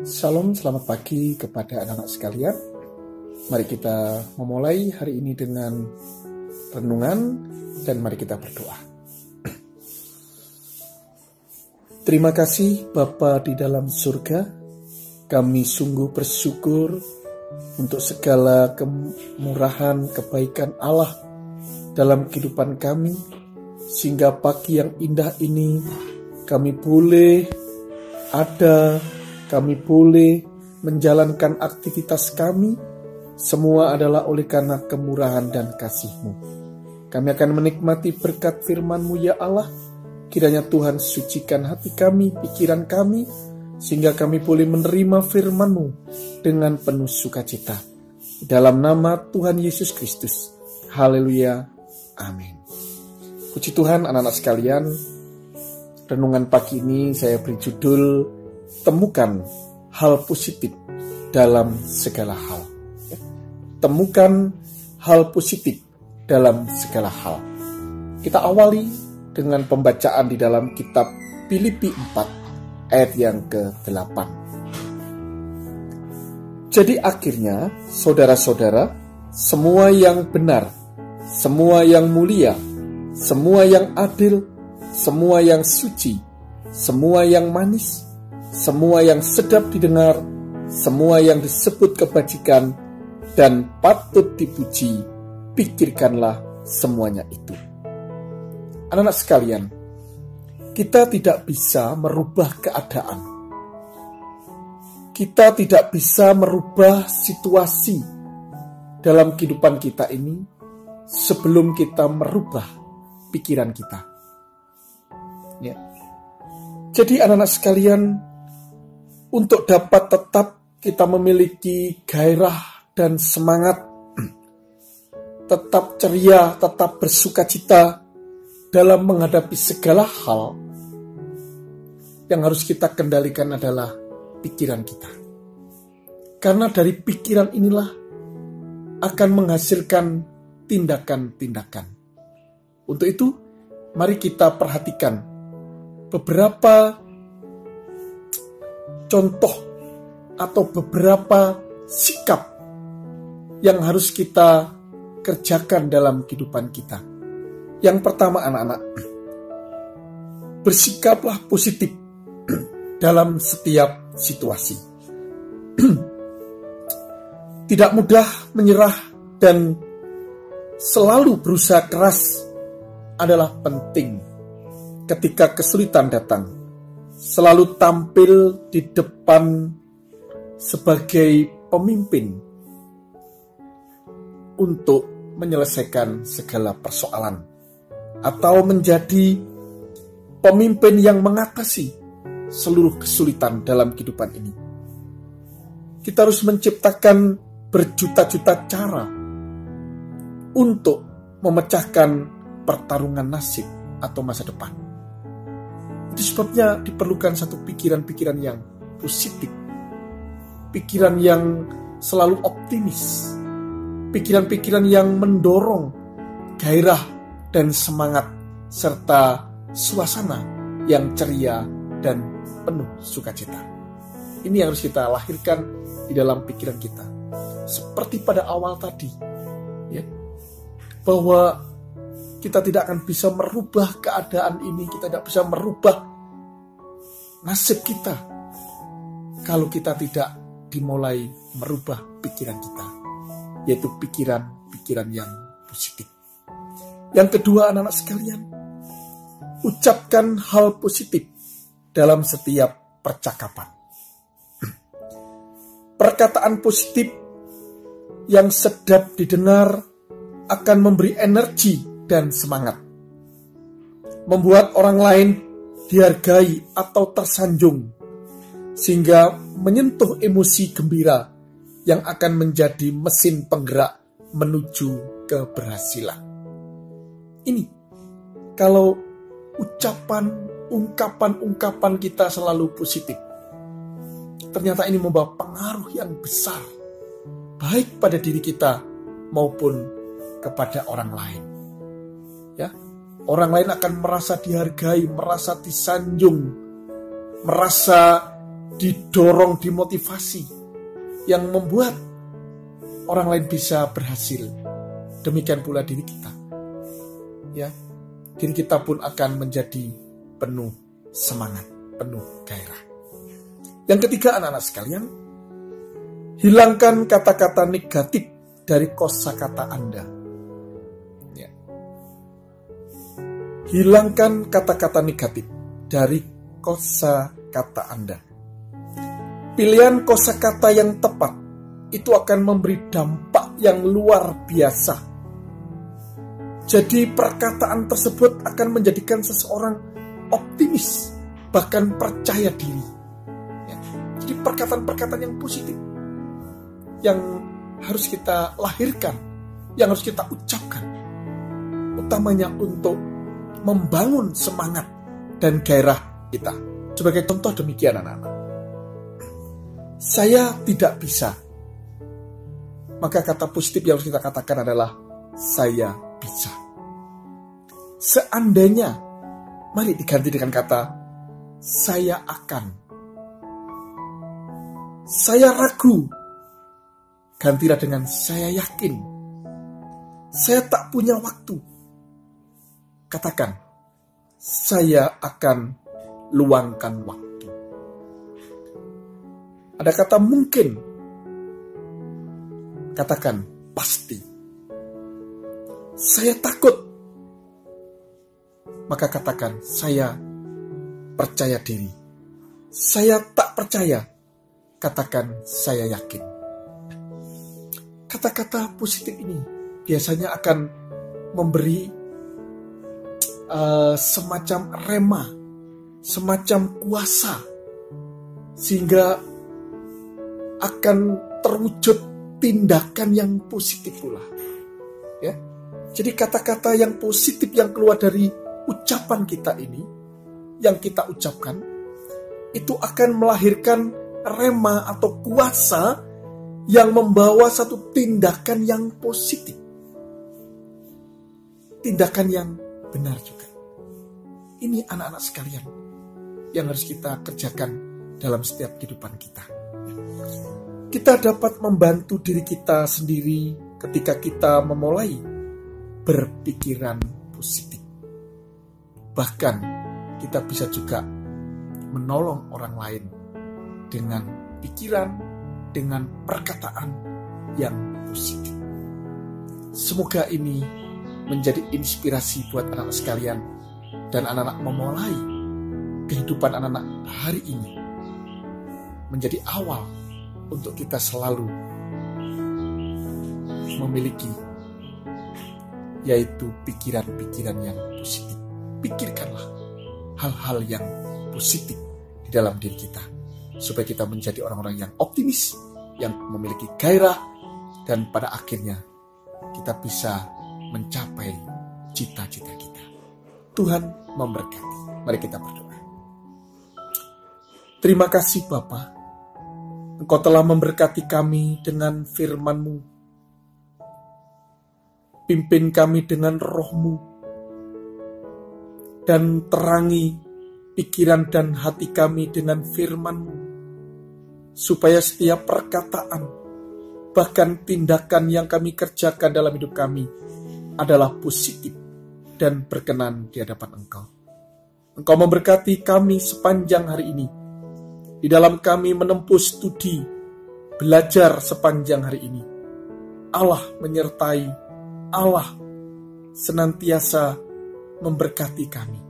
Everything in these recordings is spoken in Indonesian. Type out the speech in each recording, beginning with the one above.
Shalom, selamat pagi kepada anak-anak sekalian. Mari kita memulai hari ini dengan renungan dan mari kita berdoa. Terima kasih Bapa di dalam surga. Kami sungguh bersyukur untuk segala kemurahan, kebaikan Allah dalam kehidupan kami. Sehingga pagi yang indah ini kami boleh ada, kami boleh menjalankan aktivitas kami, semua adalah oleh karena kemurahan dan kasih-Mu. Kami akan menikmati berkat firman-Mu ya Allah. Kiranya Tuhan sucikan hati kami, pikiran kami, sehingga kami boleh menerima firman-Mu dengan penuh sukacita. Dalam nama Tuhan Yesus Kristus. Haleluya. Amin. Puji Tuhan anak-anak sekalian. Renungan pagi ini saya beri judul Temukan hal positif dalam segala hal. Temukan hal positif dalam segala hal. Kita awali dengan pembacaan di dalam kitab Filipi 4 ayat yang ke-8. Jadi akhirnya, saudara-saudara, semua yang benar, semua yang mulia, semua yang adil, semua yang suci, semua yang manis, semua yang sedap didengar, semua yang disebut kebajikan dan patut dipuji, pikirkanlah semuanya itu. Anak-anak sekalian, kita tidak bisa merubah keadaan. Kita tidak bisa merubah situasi dalam kehidupan kita ini sebelum kita merubah pikiran kita. Ya. Jadi anak-anak sekalian, untuk dapat tetap kita memiliki gairah dan semangat, tetap ceria, tetap bersukacita dalam menghadapi segala hal, yang harus kita kendalikan adalah pikiran kita. Karena dari pikiran inilah akan menghasilkan tindakan-tindakan. Untuk itu, mari kita perhatikan beberapa contoh atau beberapa sikap yang harus kita kerjakan dalam kehidupan kita. Yang pertama anak-anak, bersikaplah positif dalam setiap situasi. Tidak mudah menyerah dan selalu berusaha keras adalah penting ketika kesulitan datang. Selalu tampil di depan sebagai pemimpin untuk menyelesaikan segala persoalan, atau menjadi pemimpin yang mengatasi seluruh kesulitan dalam kehidupan ini. Kita harus menciptakan berjuta-juta cara untuk memecahkan pertarungan nasib atau masa depan. Itu sebabnya diperlukan satu pikiran-pikiran yang positif, pikiran yang selalu optimis, pikiran-pikiran yang mendorong gairah dan semangat, serta suasana yang ceria dan penuh sukacita. Ini yang harus kita lahirkan di dalam pikiran kita. Seperti pada awal tadi, ya, bahwa kita tidak akan bisa merubah keadaan ini, kita tidak bisa merubah nasib kita kalau kita tidak dimulai merubah pikiran kita, yaitu pikiran-pikiran yang positif. Yang kedua anak-anak sekalian, ucapkan hal positif dalam setiap percakapan. Perkataan positif yang sedap didengar akan memberi energi dan semangat, membuat orang lain dihargai atau tersanjung, sehingga menyentuh emosi gembira yang akan menjadi mesin penggerak menuju keberhasilan. Ini kalau ungkapan kita selalu positif, ternyata ini membawa pengaruh yang besar, baik pada diri kita maupun kepada orang lain. Ya, orang lain akan merasa dihargai, merasa disanjung, merasa didorong, dimotivasi, yang membuat orang lain bisa berhasil. Demikian pula diri kita. Ya, diri kita pun akan menjadi penuh semangat, penuh gairah. Yang ketiga, anak-anak sekalian, hilangkan kata-kata negatif dari kosakata Anda. Ya. Hilangkan kata-kata negatif dari kosakata Anda. Pilihan kosakata yang tepat itu akan memberi dampak yang luar biasa. Jadi perkataan tersebut akan menjadikan seseorang optimis, bahkan percaya diri. Ya. Jadi perkataan-perkataan yang positif yang harus kita lahirkan, yang harus kita ucapkan, utamanya untuk membangun semangat dan gairah kita. Sebagai contoh demikian, anak-anak. Saya tidak bisa. Maka kata positif yang harus kita katakan adalah saya bisa. Seandainya, mari diganti dengan kata saya akan. Saya ragu, gantilah dengan saya yakin. Saya tak punya waktu. Katakan, saya akan luangkan waktu. Ada kata mungkin. Katakan pasti. Saya takut. Maka katakan saya percaya diri. Saya tak percaya. Katakan saya yakin. Kata-kata positif ini biasanya akan memberi semacam rema, semacam kuasa, sehingga akan terwujud tindakan yang positif pula. Ya. Jadi kata-kata yang positif yang keluar dari ucapan kita ini, yang kita ucapkan, itu akan melahirkan rema atau kuasa yang membawa satu tindakan yang positif. Tindakan yang benar juga. Ini anak-anak sekalian yang harus kita kerjakan dalam setiap kehidupan kita. Kita dapat membantu diri kita sendiri ketika kita memulai berpikiran positif. Bahkan kita bisa juga menolong orang lain dengan pikiran, dengan perkataan yang positif. Semoga ini menjadi inspirasi buat anak-anak sekalian dan anak-anak memulai kehidupan anak-anak hari ini menjadi awal untuk kita selalu memiliki, yaitu pikiran-pikiran yang positif. Pikirkanlah hal-hal yang positif di dalam diri kita, supaya kita menjadi orang-orang yang optimis, yang memiliki gairah, dan pada akhirnya kita bisa mencapai cita-cita kita. Tuhan memberkati. Mari kita berdoa. Terima kasih Bapa, Engkau telah memberkati kami dengan firman-Mu. Pimpin kami dengan Roh-Mu, dan terangi pikiran dan hati kami dengan firman-Mu, supaya setiap perkataan, bahkan tindakan yang kami kerjakan dalam hidup kami adalah positif dan berkenan di hadapan Engkau. Engkau memberkati kami sepanjang hari ini, di dalam kami menempuh studi, belajar sepanjang hari ini. Allah menyertai, Allah senantiasa memberkati kami,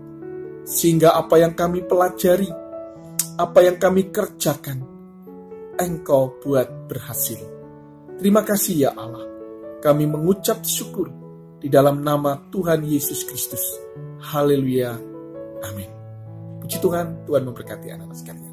sehingga apa yang kami pelajari, apa yang kami kerjakan, Engkau buat berhasil. Terima kasih ya Allah. Kami mengucap syukur di dalam nama Tuhan Yesus Kristus. Haleluya. Amin. Puji Tuhan, Tuhan memberkati anak-anak sekalian.